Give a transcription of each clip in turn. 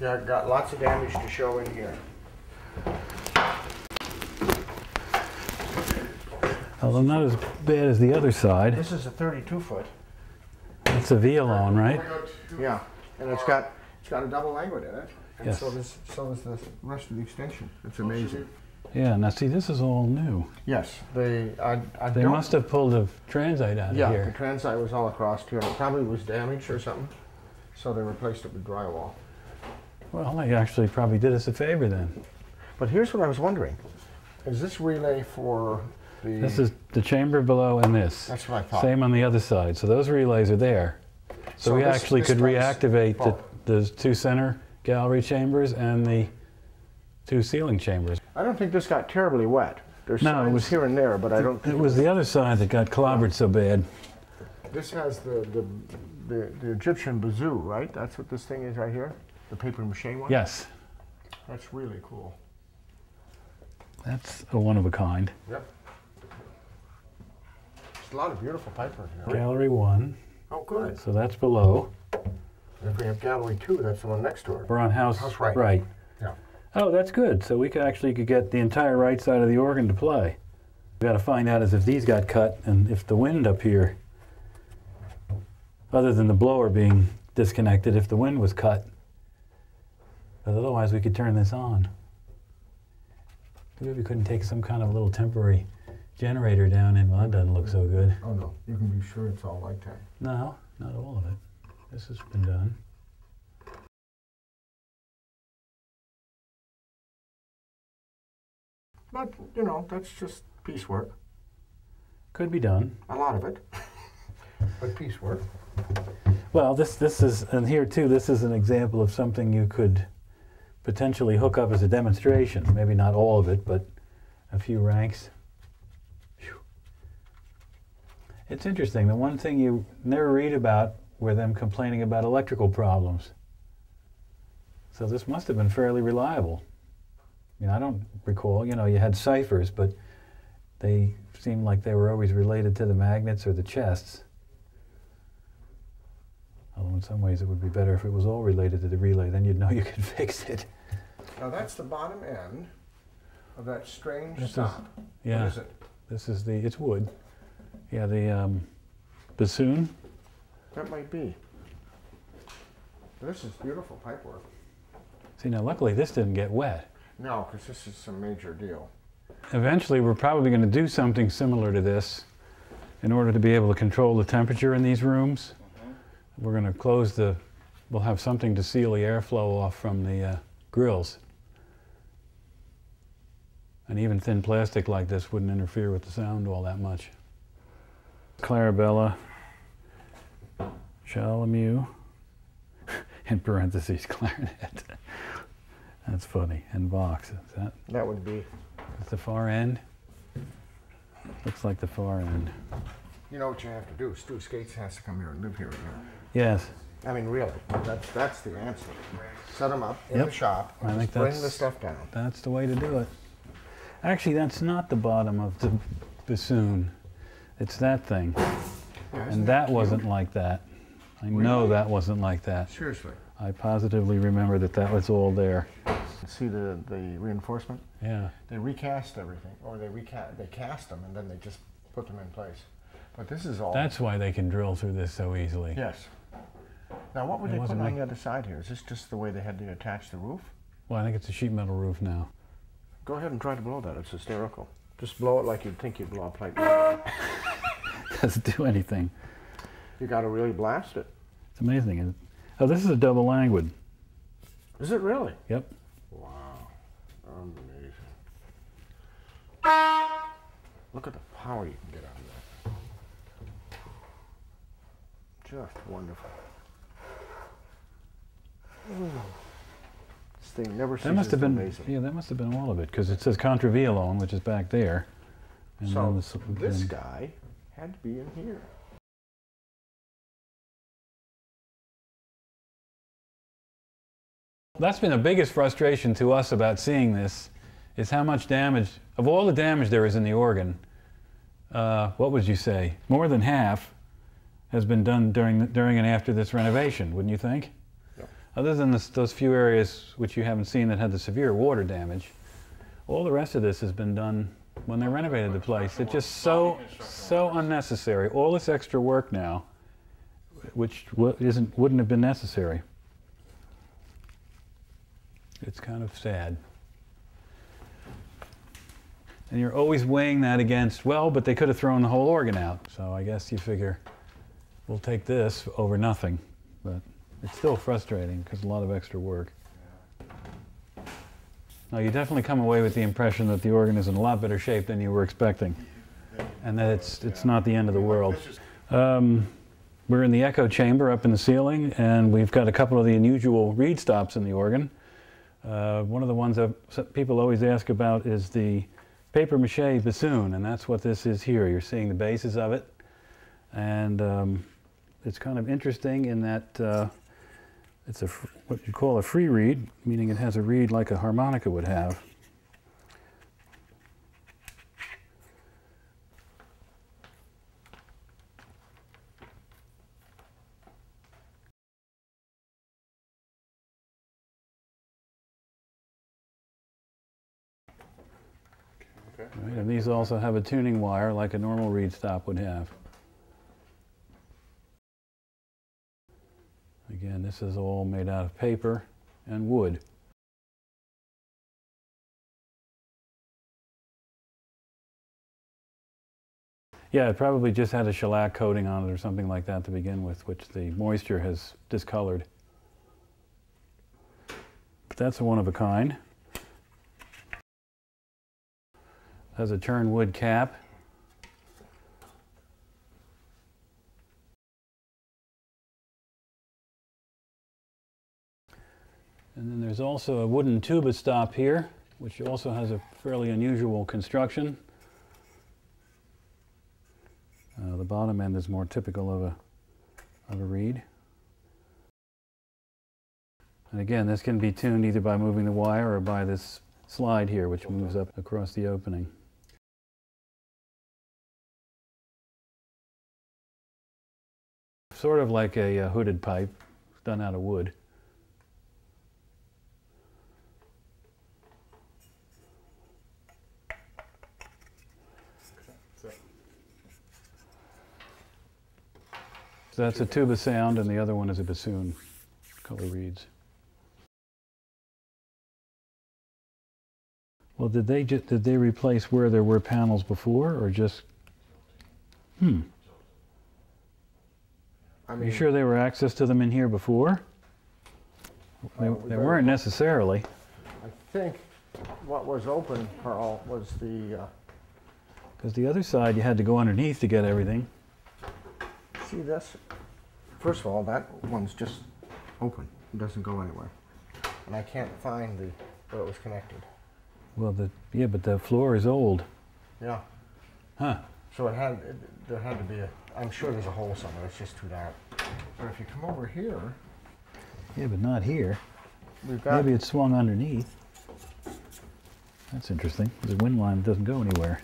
Yeah, got lots of damage to show in here. Although not as bad as the other side. This is a 32-foot. It's a Violon, right? Yeah, and it's got a double language in it. And Yes. so does the rest of the extension. It's amazing. Yeah, now see, this is all new. Yes, they Must have pulled a transite out of Yeah, here. the transite was all across here, and it probably was damaged or something. So they replaced it with drywall. Well, they actually probably did us a favor then. But here's what I was wondering. Is this relay for the... This is the chamber below and this. That's what I thought. Same on the other side. So those relays are there. So we this actually could does reactivate both. the two center gallery chambers and the two ceiling chambers. I don't think this got terribly wet. There's No, it signs was- here and there, but I don't think It was the other side that got clobbered so bad. This has the Egyptian bazoo, right? That's what this thing is right here? The paper mache one? Yes, That's really cool. that's a one of a kind. Yep. There's a lot of beautiful pipework here. Gallery 1, Oh, good. so that's below. And if we have gallery 2, that's the one next to it. We're on house right. right. Yeah. Oh, that's good. So we could get the entire right side of the organ to play. We got to find out is if these got cut and if the wind up here, other than the blower being disconnected, if the wind was cut. But otherwise we could turn this on. Maybe we couldn't take some kind of little temporary generator down in. Well, that doesn't look so good. Oh, no. You can be sure it's all like that. No, not all of it. This has been done. But, you know, that's just piecework. Could be done. A lot of it. But piecework. Well, this is, and here too, this is an example of something you could potentially hook up as a demonstration. Maybe not all of it, but a few ranks. Whew. It's interesting. The one thing you never read about were them complaining about electrical problems. So this must have been fairly reliable. I mean, I don't recall, you had ciphers, but they seemed like they were always related to the magnets or the chests. Although in some ways it would be better if it was all related to the relay, then you'd know you could fix it. Now that's the bottom end of that strange This is- stop. Yeah, What is it? this is it's wood. Yeah, the bassoon. That might be. This is beautiful pipework. See, now luckily this didn't get wet. No, because this is some major deal. Eventually we're probably going to do something similar to this in order to be able to control the temperature in these rooms. We're going to we'll have something to seal the airflow off from the grills. And even thin plastic like this wouldn't interfere with the sound all that much. Clarabella, Chalamu, in parentheses, clarinet. That's funny. And Vox, is that That would be. at the far end? Looks like the far end. You know what you have to do? Stu Skates has to come here and live here again. Yes. I mean, really. That's the answer. Set them up in Yep. the shop. I And think just bring that's- the stuff down. That's the way to do it. Actually, that's not the bottom of the bassoon. It's that thing. Yeah, isn't And that cute? wasn't like that. I know Really? that wasn't like that. Seriously. I positively remember that was all there. See the reinforcement? Yeah. They recast everything, or they cast them and then they just put them in place. But this is all. That's why they can drill through this so easily. Yes. Now, what would It they put wasn't on like- the other side here? Is this just the way they had to attach the roof? Well, I think it's a sheet metal roof now. Go ahead and try to blow that. It's hysterical. Just blow it like you'd think you'd blow a pipe. Doesn't do anything. You got to really blast it. It's amazing. Oh, this is a double languid. Is it really? Yep. Wow. Amazing. Look at the power you can get out of that. Just wonderful. Ooh. This thing never ceases That must have to been, amaze me. yeah, that must have been all of it, because it says Contra Violone, which is back there. And So then this then- guy had to be in here. That's been the biggest frustration to us about seeing this, is how much damage, of all the damage there is in the organ, what would you say? More than half has been done during and after this renovation, wouldn't you think? Yep. Other than those few areas which you haven't seen that had the severe water damage, all the rest of this has been done when they renovated the place. It's just so unnecessary. All this extra work now, which wouldn't have been necessary. It's kind of sad. And you're always weighing that against, well, but they could have thrown the whole organ out. So I guess you figure, we'll take this over nothing. But it's still frustrating because a lot of extra work. Now, you definitely come away with the impression that the organ is in a lot better shape than you were expecting, and that it's not the end of the world. We're in the echo chamber up in the ceiling, and we've got a couple of the unusual reed stops in the organ. One of the ones that people always ask about is the papier-mâché bassoon, and that's what this is here. You're seeing the bases of it, and it's kind of interesting in that it's what you call a free reed, meaning it has a reed like a harmonica would have. Okay. Right, and these also have a tuning wire like a normal reed stop would have. Again, this is all made out of paper and wood. Yeah, it probably just had a shellac coating on it or something like that to begin with, which the moisture has discolored. But that's a one of a kind. Has a turned wood cap. And then there's also a wooden tuba stop here, which also has a fairly unusual construction. The bottom end is more typical of a reed. And again, this can be tuned either by moving the wire or by this slide here, which moves up across the opening. Sort of like a hooded pipe, done out of wood. So that's a tuba sound, and the other one is a bassoon, color reeds. Well, did they replace where there were panels before, or just? I mean, Are you sure there were access to them in here before? They weren't necessarily. I think what was open, Carl, was the. Because the other side, you had to go underneath to get everything. See this? First of all, that one's just open. It doesn't go anywhere. And I can't find where it was connected. Well, yeah, but the floor is old. Yeah. Huh. So there had to be I'm sure there's a hole somewhere. It's just too dark. But if you come over here, Yeah, but not here. we've got. Maybe it's swung underneath. That's interesting. The wind line doesn't go anywhere.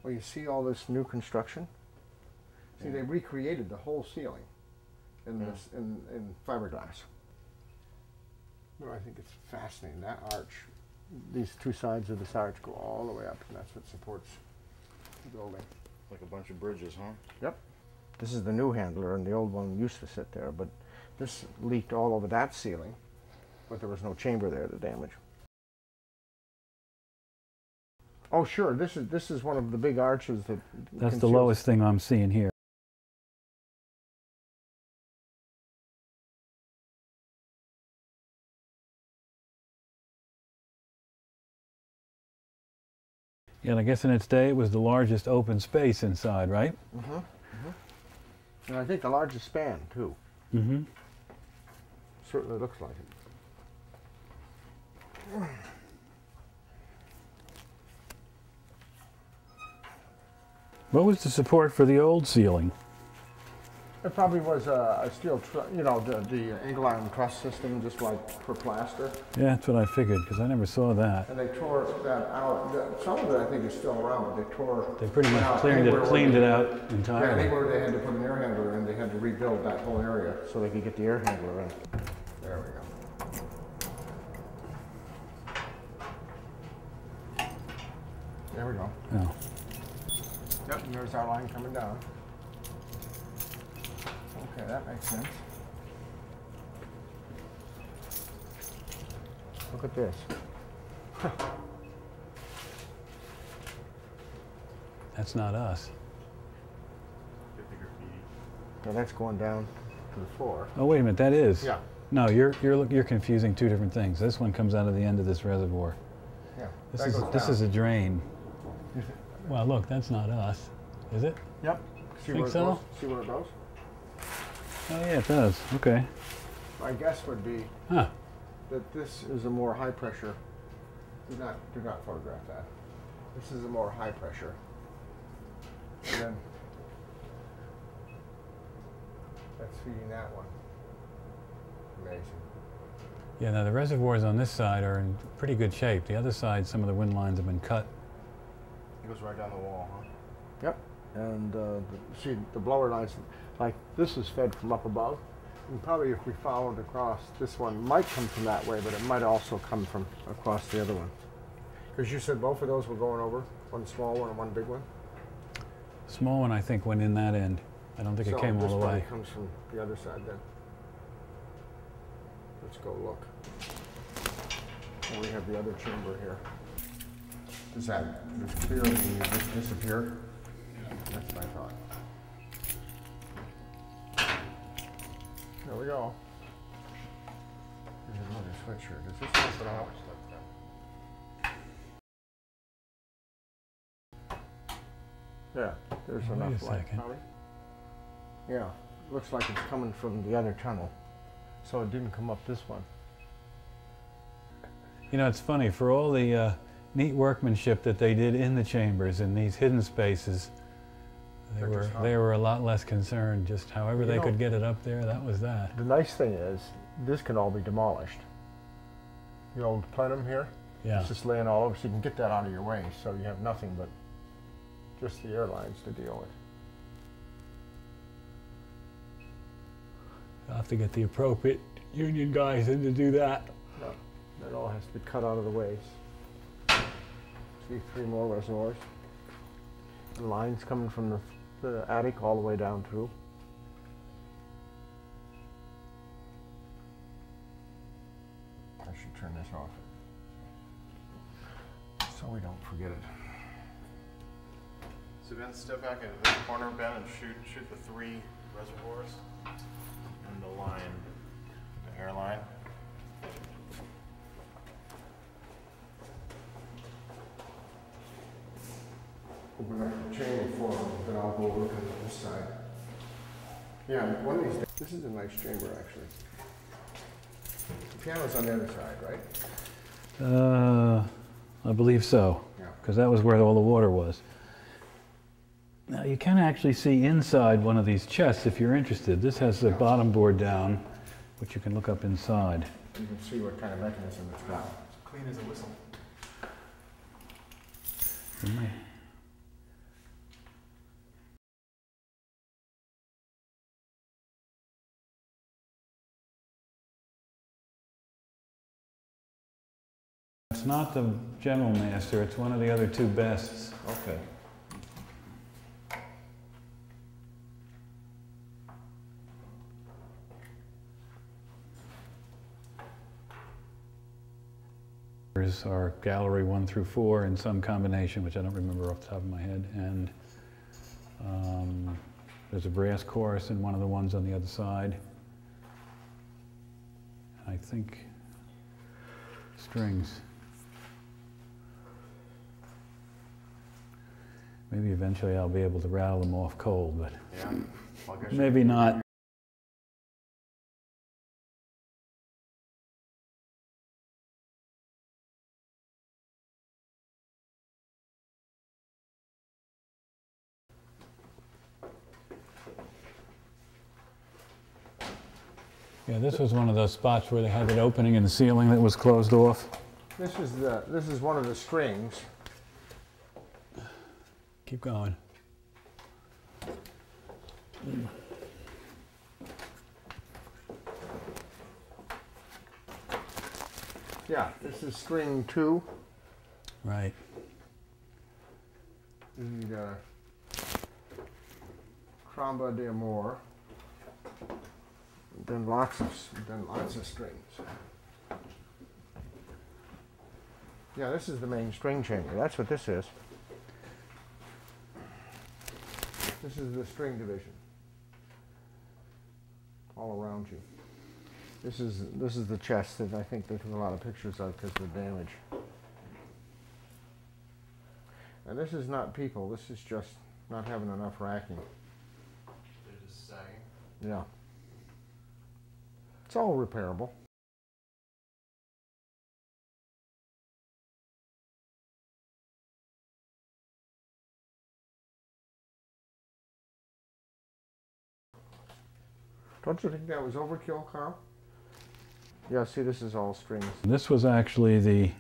Well, you see all this new construction? See, they recreated the whole ceiling in this in fiberglass. Well, I think it's fascinating. That arch, these two sides of this arch go all the way up, and that's what supports the building. Like a bunch of bridges, huh? Yep. This is the new handler, and the old one used to sit there, but this leaked all over that ceiling, but there was no chamber there to damage. Oh, sure. This is one of the big arches that. That's the conceals- lowest thing I'm seeing here. Yeah, and I guess in its day it was the largest open space inside, right? Mm-hmm. And I think the largest span, too. Mm-hmm. Certainly looks like it. What was the support for the old ceiling? It probably was a steel, the angle iron truss system, just like for plaster. Yeah, that's what I figured, because I never saw that. And they tore that out. Some of it, I think, is still around, but they tore. They pretty much out cleaned it out Yeah, entirely. anywhere they had to put an air handler in, they had to rebuild that whole area so they could get the air handler in. There we go. There we go. Oh. Yep, and there's our line coming down. Okay, that makes sense. Look at this. That's not us. Now that's going down to the floor. Oh, wait a minute, that is? Yeah. No, you're confusing two different things. This one comes out of the end of this reservoir. Yeah. This is a drain. Well, look, that's not us, is it? Yep. See Think where it so? goes? See where it goes? Oh yeah, it does. Okay. My guess would be Huh. that this is a more high pressure. Do not photograph that. This is a more high pressure. And then that's feeding that one. Amazing. Yeah, now the reservoirs on this side are in pretty good shape. The other side, some of the wind lines have been cut. It goes right down the wall, huh? Yep. And see the blower lines, like this is fed from up above. And probably if we followed across, this one might come from that way, but it might also come from across the other one. Because you said both of those were going over, one small one and one big one. Small one, I think, went in that end. I don't think it came all the this way. one comes from the other side then. Let's go look. And we have the other chamber here. Is that just clear and you just disappear? That's what I thought. There we go. There's another switch here. Does this open out? Yeah, there's Wait enough a light. second. Probably. Yeah, looks like it's coming from the other tunnel. So it didn't come up this one. You know, it's funny, for all the neat workmanship that they did in the chambers, in these hidden spaces, they were a lot less concerned. Just however they could get it up there, that was that. The nice thing is, this can all be demolished. The old plenum here, Yeah. it's just laying all over, so you can get that out of your way, so you have nothing but just the airlines to deal with. I'll have to get the appropriate union guys in to do that. No, that all has to be cut out of the way. See, 3 more reservoirs. And lines coming from the attic all the way down through. I should turn this off so we don't forget it. So Ben, step back into this corner, Ben, and shoot the 3 reservoirs and the line, the airline. Open up the chamber for them, then I'll go look at this side. Yeah, one of these days. This is a nice chamber, actually. The piano's on the other side, right? I believe so, Yeah. because that was where all the water was. Now you can actually see inside one of these chests if you're interested. This has the bottom board down, which you can look up inside. You can see what kind of mechanism it's got. Clean as a whistle. It's not the general master, it's one of the other 2 bests. Okay. Are gallery 1 through 4 in some combination, which I don't remember off the top of my head, and there's a brass chorus in one of the ones on the other side. I think strings. Maybe eventually I'll be able to rattle them off cold, but Yeah. Well, I guess maybe not. Yeah, this was one of those spots where they had that opening in the ceiling that was closed off. This is one of the strings. Keep going. Yeah, this is string 2. Right. And you got a Tromba d'Amour. Then lots of strings. Yeah, this is the main string chamber. That's what this is. This is the string division. All around you. This is the chest that I think they took a lot of pictures of because of the damage. And this is not people. This is just not having enough racking. They're just sagging. Yeah. It's all repairable. Don't you think that was overkill, Carl? Yeah, see, this is all strings. This was actually the,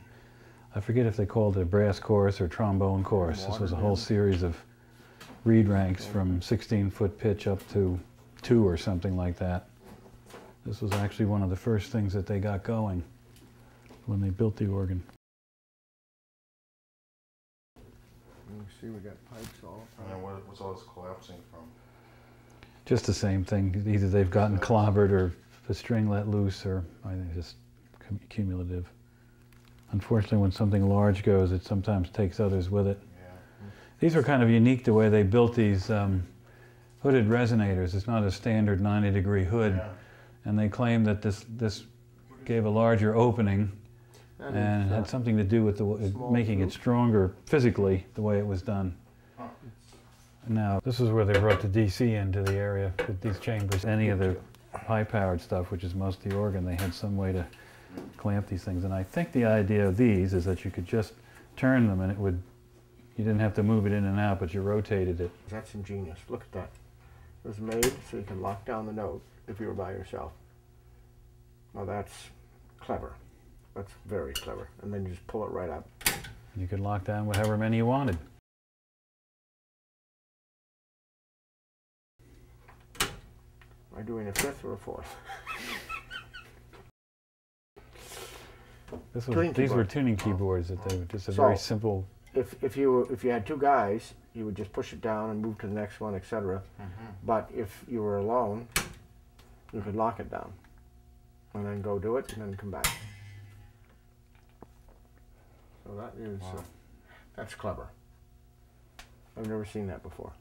I forget if they called it a brass chorus or trombone chorus. This was a whole series of reed ranks from 16-foot pitch up to 2 or something like that. This was actually one of the first things that they got going when they built the organ. You see, we got pipes all. And then what's all this collapsing from? Just the same thing. Either they've gotten clobbered or the string let loose, or I think just cumulative. Unfortunately, when something large goes, it sometimes takes others with it. Yeah. These are kind of unique the way they built these hooded resonators. It's not a standard 90-degree hood. Yeah. And they claim that this gave a larger opening and had something to do with making it stronger physically, the way it was done. Huh. Now, this is where they brought the DC into the area with these chambers. Any of the high-powered stuff, which is mostly organ, they had some way to clamp these things. And I think the idea of these is that you could just turn them and you didn't have to move it in and out, but you rotated it. That's ingenious. Look at that. It was made so you can lock down the note if you were by yourself. Now that's clever. That's very clever. And then you just pull it right up. You could lock down whatever many you wanted. Am I doing a 5th or a 4th? These were tuning keyboards that they were just a So, very simple. If you had 2 guys, you would just push it down and move to the next one, etc. But if you were alone, you could lock it down and then go do it and then come back. So that is that's clever. I've never seen that before.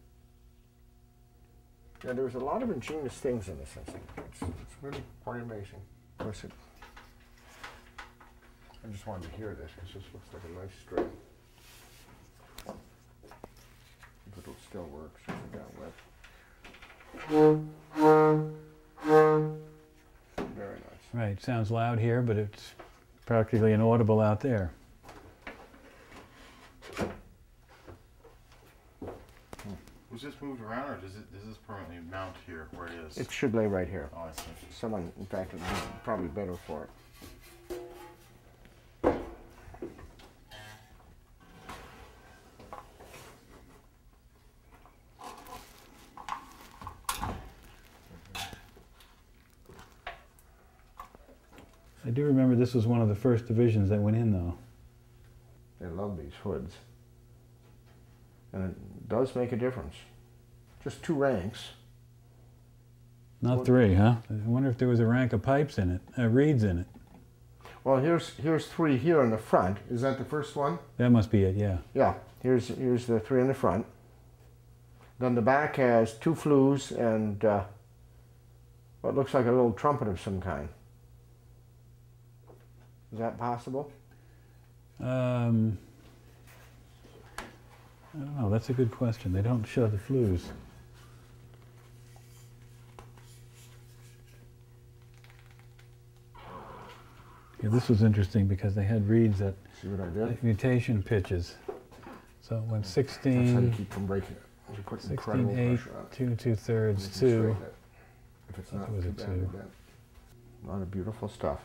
Yeah, there's a lot of ingenious things in this. I think it's really quite amazing. Of course, I just wanted to hear this because this looks like a nice string. If it still works, if it got wet. Very nice. Right, sounds loud here, but it's practically inaudible out there. Was this moved around, or does this permanently mount here where it is? It should lay right here. Oh, I see. Someone, in fact, would be probably better for it. I do remember this was one of the first divisions that went in, though. They love these hoods. And it does make a difference. Just 2 ranks. Not 3, huh? I wonder if there was a rank of pipes in it, reeds in it. Well, here's 3 here in the front. Is that the first one? That must be it, yeah. Yeah. Here's the 3 in the front. Then the back has 2 flues and what looks like a little trumpet of some kind. Is that possible? I don't know, that's a good question. They don't show the flues. Yeah, this was interesting because they had reads at See what I did? mutation pitches. So it went That's how you 16, keep from breaking it. You put 16, incredible 8, pressure on it. 2 2/3, And you can 2. straighten it. If it's I not think it was too a bad, 2. again. A lot of beautiful stuff.